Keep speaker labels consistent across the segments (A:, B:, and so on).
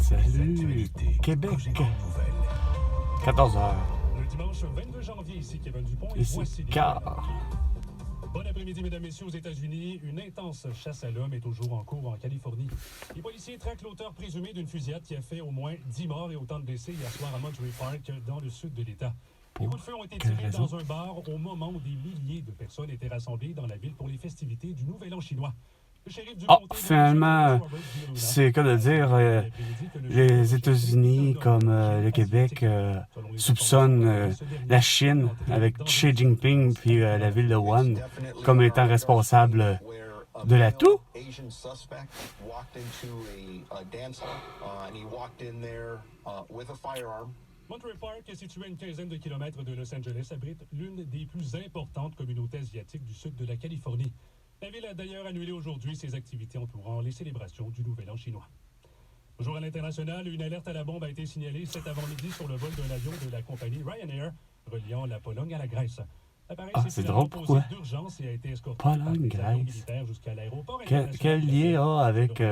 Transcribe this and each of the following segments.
A: Salut, Québec. 14h.
B: Le dimanche 22 janvier, ici Kevin Dupont et
A: Ici,
B: voici les
A: car.
B: Bon après-midi, mesdames, messieurs, aux États-Unis. Une intense chasse à l'homme est toujours en cours en Californie. Les policiers traquent l'auteur présumé d'une fusillade qui a fait au moins 10 morts et autant de blessés hier soir à Monterey Park, dans le sud de l'État. Les coups de feu ont été tirés dans un bar au moment où des milliers de personnes étaient rassemblées dans la ville pour les festivités du Nouvel An chinois.
A: Finalement, c'est comme de dire, les États-Unis comme le Québec soupçonnent la Chine avec Xi Jinping puis la ville de Wuhan comme étant responsable de la toux.
B: Monterey Park, situé à une quinzaine de kilomètres de Los Angeles, abrite l'une des plus importantes communautés asiatiques du sud de la Californie. La ville a d'ailleurs annulé aujourd'hui ses activités entourant les célébrations du Nouvel An chinois. Toujours à l'international, une alerte à la bombe a été signalée cet avant-midi sur le vol d'un avion de la compagnie Ryanair reliant la Pologne à la Grèce.
A: C'est drôle, pourquoi? Pologne, Grèce. Quel lien a avec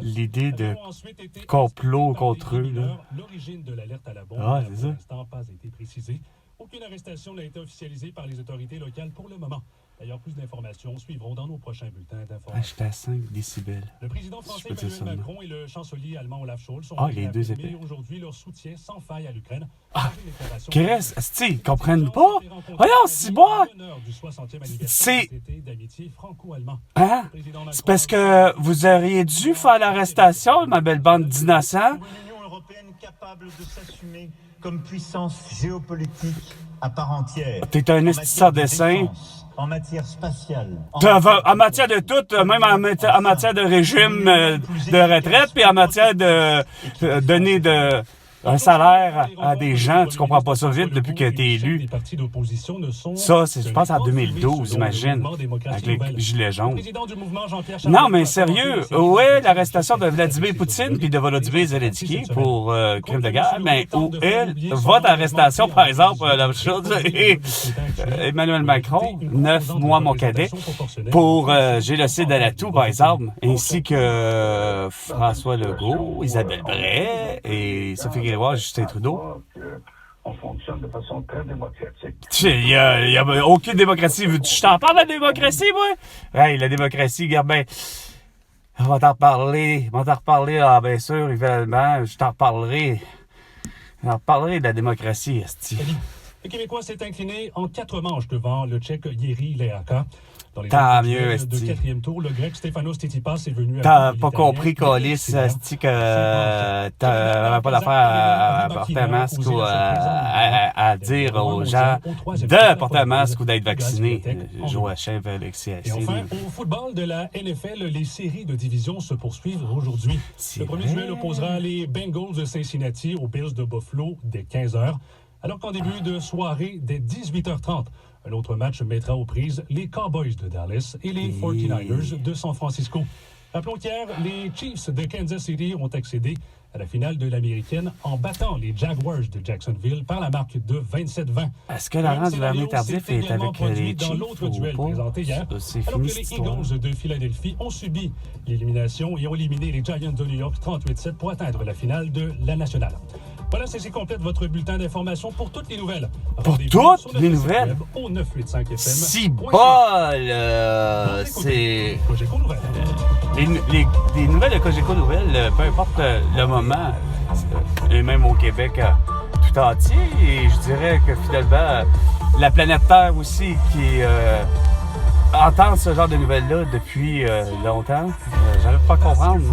A: l'idée de complot contre eux?
B: L'origine de l'alerte à la bombe
A: n'a
B: pour l'instant pas été précisée. Aucune arrestation n'a été officialisée par les autorités locales pour le moment. D'ailleurs, plus d'informations suivront dans nos prochains bulletins d'information.
A: J'étais à 5 décibels.
B: Le président français Emmanuel Macron et le chancelier allemand Olaf Scholz ont
A: affirmé
B: aujourd'hui leur soutien sans faille à l'Ukraine.
A: Qu'est-ce qu'ils comprennent pas? Voyons, c'est bon! C'est... Hein? C'est parce que vous auriez dû faire l'arrestation, ma belle bande d'innocents.
C: Pour une Union européenne capable de s'assumer comme puissance géopolitique à part entière.
A: T'es un estisseur de dessin.
C: En matière spatiale.
A: En matière de tout, même en matière de régime de retraite, puis en matière de donner un salaire à des gens, tu comprends pas ça vite depuis que t'es élu. Ça, c'est, je pense, en 2012, imagine, avec les gilets jaunes. Non, mais sérieux, où est l'arrestation de Vladimir Poutine puis de Volodymyr Zelensky pour crime de guerre? Mais où est votre arrestation, par exemple, la chose, Emmanuel Macron, 9 mois mon cadet, pour génocide à la toux, par exemple, ainsi que François Legault, Isabelle Bray et Sophie Grégoire, Justin Trudeau.
D: On fonctionne de façon très démocratique.
A: Il y a aucune démocratie. Je t'en parle de la démocratie, moi? Hey, la démocratie, regarde bien. On va t'en reparler. Bien sûr, évidemment. Je t'en reparlerai. J'en reparlerai de la démocratie, esti.
B: Le Québécois s'est incliné en 4 manches devant le Tchèque Jiří Leáka.
A: Tant mieux, esti.
B: De quatrième tour, le Grec Stefanos Tsitsipas est venu...
A: T'as pas compris, Colis, esti, que t'avais pas l'affaire à porter un masque ou à dire aux gens de porter un masque ou d'être vacciné. Joachim Alexis.
B: Et enfin, au football de la NFL, les séries de division se poursuivent aujourd'hui. Le premier duel opposera les Bengals de Cincinnati aux Bills de Buffalo dès 15h, alors qu'en début de soirée, dès 18h30, un autre match mettra aux prises les Cowboys de Dallas et les 49ers de San Francisco. Rappelons qu'hier, les Chiefs de Kansas City ont accédé à la finale de l'Américaine en battant les Jaguars de Jacksonville par la marque de 27-20.
A: Est-ce que Laurent Duvernay-Tardif est avec les Chiefs
B: dans l'autre duel
A: ou
B: présenté hier,
A: c'est
B: alors
A: fini
B: que
A: cette
B: les
A: histoire?
B: Eagles de Philadelphie ont subi l'élimination et ont éliminé les Giants de New York 38-7 pour atteindre la finale de la Nationale. Voilà, c'est complète votre bulletin d'information pour toutes les nouvelles.
A: Pour toutes les nouvelles?
B: Au 985FM.
A: Si bol! C'est... Les nouvelles de Cogeco Nouvelles, peu importe le moment, et même au Québec tout entier, et je dirais que finalement, la planète Terre aussi, qui entend ce genre de nouvelles-là depuis longtemps, j'arrive pas à comprendre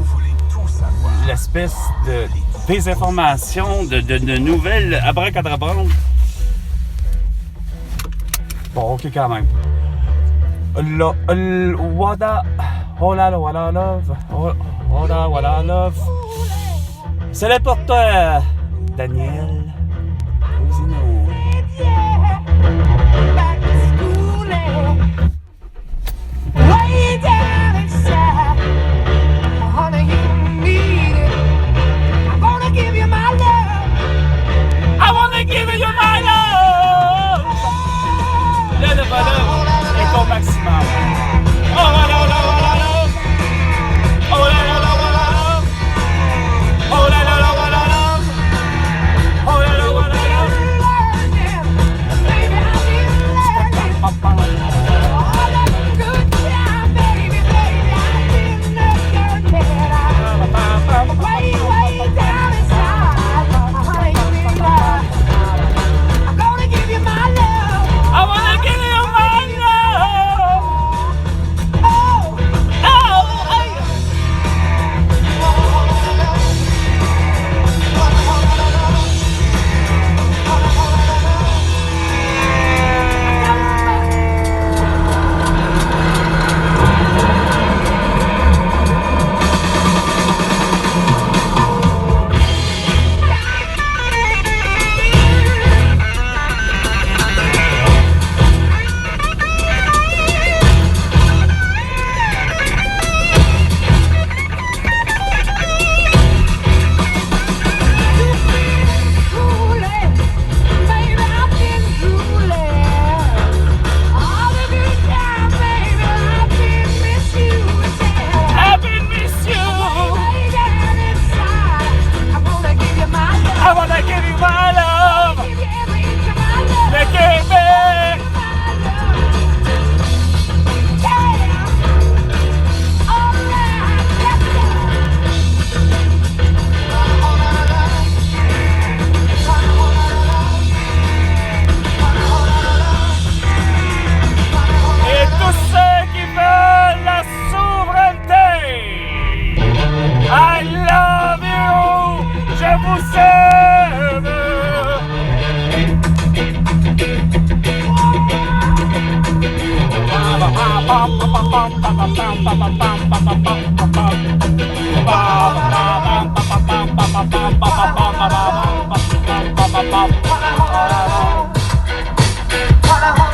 A: l'espèce de désinformation, de nouvelles abracadabrantes. Bon, ok quand même. Wada love. C'est pour toi, Daniel. Cousino. Le bonheur est au maximum. Oh là là là là là. Oh là là là là là. Oh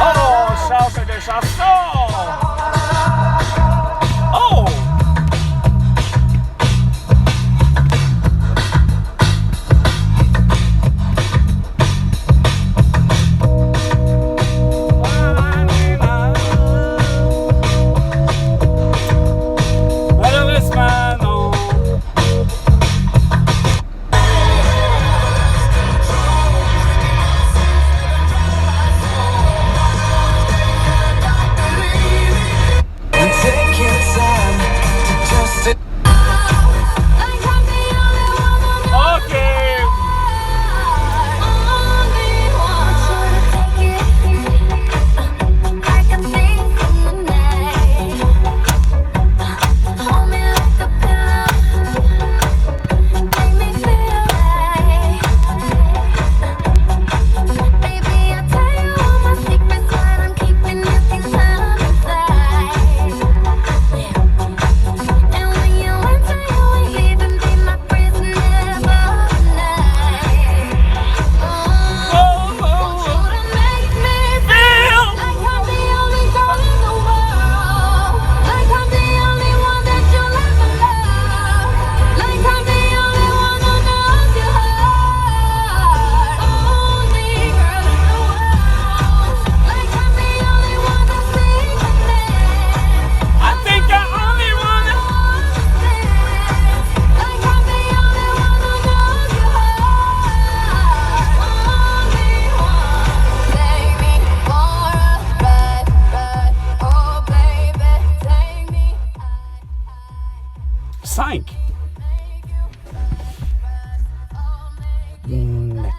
A: Oh, Charles, c'est des chansons! Oh! Malheureusement, non. OK! «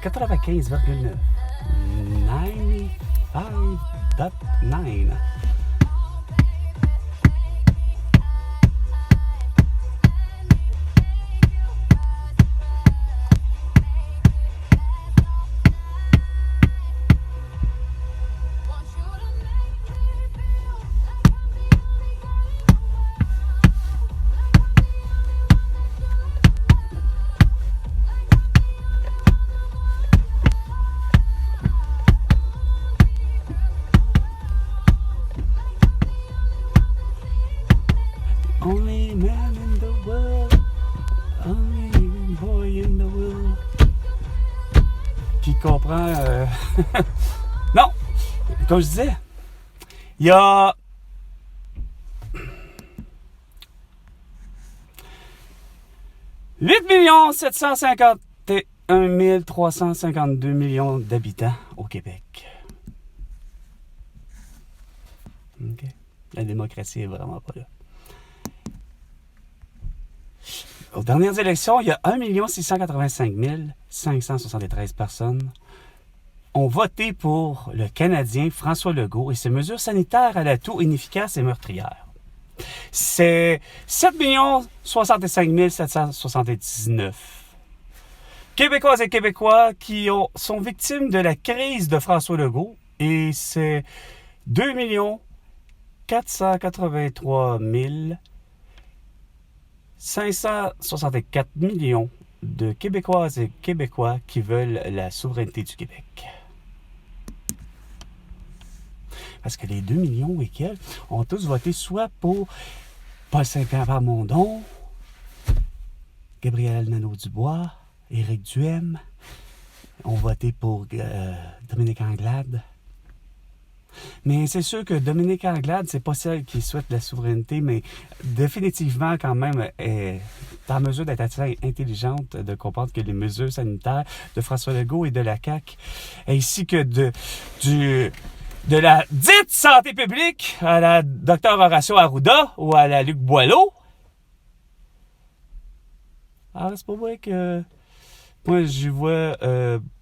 A: 95,9. 95.9. Only man in the world, only boy in the world. Qui comprend. Non! Comme je disais, il y a. « 8,751,352 millions d'habitants au Québec. » OK. La démocratie est vraiment pas là. Aux dernières élections, il y a 1 685 573 personnes ont voté pour le Canadien François Legault et ses mesures sanitaires à la toux inefficaces et meurtrières. C'est 7 65 779 Québécoises et Québécois qui sont victimes de la crise de François Legault et c'est 2 483 564 millions de Québécoises et Québécois qui veulent la souveraineté du Québec. Parce que les 2 millions et quelques ont tous voté soit pour Paul Saint-Pierre Plamondon, Gabriel Nadeau-Dubois, Éric Duhem, ont voté pour Dominique Anglade. Mais c'est sûr que Dominique Anglade, c'est pas celle qui souhaite la souveraineté, mais définitivement quand même est en mesure d'être assez intelligente, de comprendre que les mesures sanitaires de François Legault et de la CAQ, ainsi que de la dite santé publique à la Dr Horacio Arruda ou à la Luc Boileau. Alors c'est pas vrai que moi j'y vois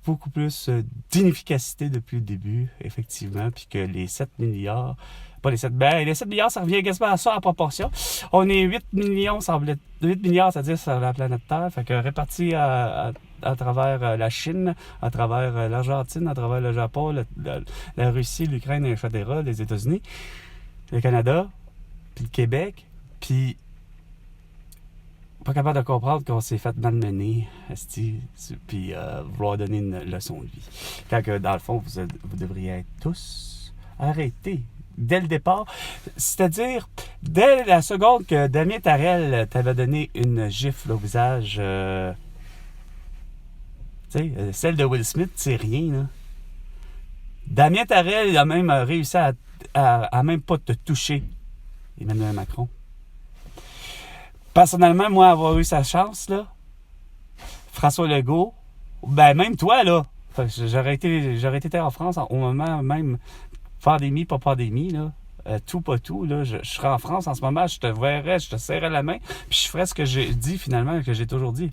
A: beaucoup plus d'inefficacité depuis le début, effectivement, puis que les 7 milliards, pas les 7, les 7 milliards, ça revient quasiment à ça en proportion. On est 8 millions, 8 milliards, c'est-à-dire sur la planète Terre, fait que répartis à travers la Chine, à travers l'Argentine, à travers le Japon, la Russie, l'Ukraine, etc., les États-Unis, le Canada, puis le Québec, puis pas capable de comprendre qu'on s'est fait malmener, puis vouloir donner une leçon de vie. Quand que, dans le fond, vous devriez être tous arrêtés dès le départ. C'est-à-dire, dès la seconde que Damien Tarel t'avait donné une gifle au visage, celle de Will Smith, c'est rien, là. Damien Tarel, il a même réussi à même pas te toucher, Emmanuel Macron. Personnellement, moi, avoir eu sa chance, là, François Legault, ben même toi, là, j'aurais été en France au moment même, pandémie, pas pandémie, là, tout, pas tout, là, je serais en France en ce moment, je te verrais, je te serrais la main, puis je ferais ce que j'ai dit finalement, que j'ai toujours dit.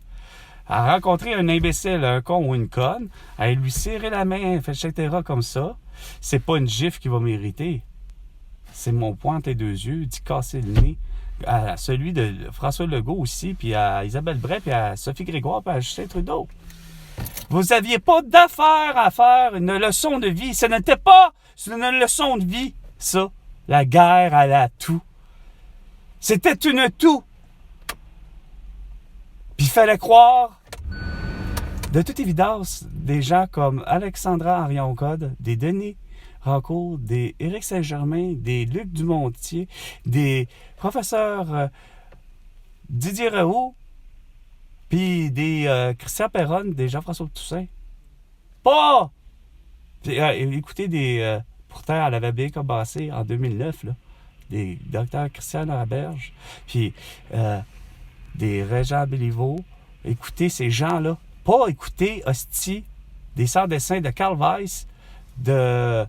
A: À rencontrer un imbécile, un con ou une conne, à lui serrer la main, etc., comme ça, c'est pas une gifle qui va mériter. C'est mon poing entre les deux yeux, d'y casser le nez. À celui de François Legault aussi, puis à Isabelle Bray, puis à Sophie Grégoire, puis à Justin Trudeau. Vous n'aviez pas d'affaire à faire une leçon de vie. Ce n'était pas une leçon de vie, ça. La guerre à la toux. C'était une toux. Puis il fallait croire, de toute évidence, des gens comme Alexandra Arion-Code, des Denis Rancourt, des Éric Saint-Germain, des Luc Dumontier, des professeurs Didier Raoult, puis des Christian Perronne, des Jean-François Toussaint. Pas! Puis, écoutez, pourtant, elle avait bien commencé en 2009, là, des docteurs Christian Laberge, puis des Régent Béliveau. Écoutez ces gens-là. Pas écouter, hostie, des sans-dessins de Carl Weiss, de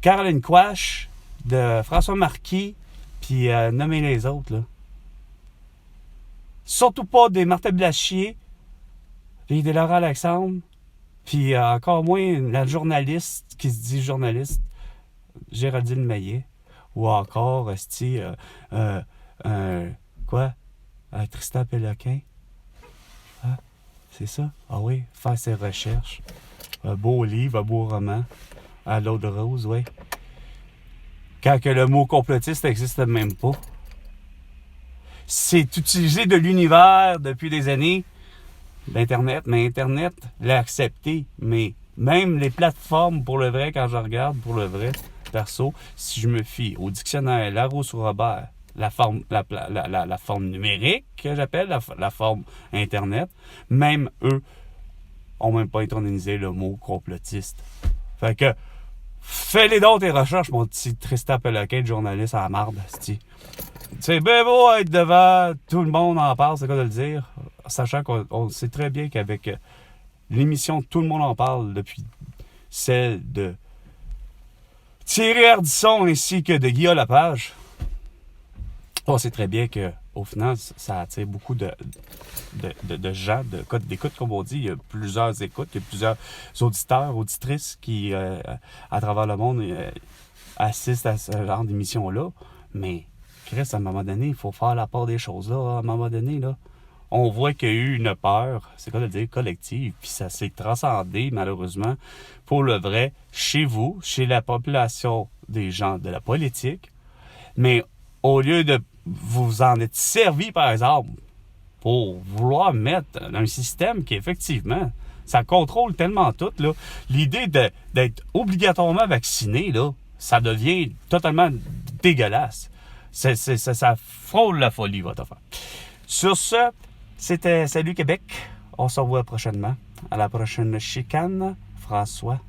A: Caroline Quash, de François Marquis, puis nommer les autres, là. Surtout pas des Martin Blachier, puis des Laurent Alexandre, puis encore moins la journaliste qui se dit journaliste, Géraldine Maillet, ou encore, Tristan Péloquin. Ah, c'est ça? Ah oui, faire ses recherches. Un beau livre, un beau roman. À l'eau de rose, oui. Quand que le mot complotiste n'existe même pas. C'est utilisé de l'univers depuis des années. L'Internet, mais Internet l'a accepté. Mais même les plateformes pour le vrai, quand je regarde pour le vrai, perso, si je me fie au dictionnaire Larousse-Robert, la forme numérique que j'appelle, la forme Internet, même eux ont même pas intronisé le mot complotiste. Fait que, fais-les donc tes recherches, mon petit Tristan Péloquin, journaliste à la marde, c'ti. C'est bien beau être devant, tout le monde en parle, c'est quoi de le dire, sachant qu'on sait très bien qu'avec l'émission Tout le monde en parle, depuis celle de Thierry Ardisson ainsi que de Guillaume Lapage, on sait très bien qu'au final, ça attire beaucoup de gens, d'écoute, comme on dit. Il y a plusieurs écoutes, il y a plusieurs auditeurs, auditrices qui, à travers le monde, assistent à ce genre d'émission-là. Mais, Chris, à un moment donné, il faut faire la part des choses. Là. À un moment donné, là, on voit qu'il y a eu une peur, c'est quoi de dire, collective, puis ça s'est transcendé, malheureusement, pour le vrai, chez vous, chez la population des gens de la politique. Mais au lieu de vous en être servi, par exemple, pour vouloir mettre un système qui, effectivement, ça contrôle tellement tout, là. L'idée d'être obligatoirement vacciné, là, ça devient totalement dégueulasse. Ça frôle la folie, votre affaire. Sur ce, c'était Salut Québec. On se revoit prochainement. À la prochaine chicane. François.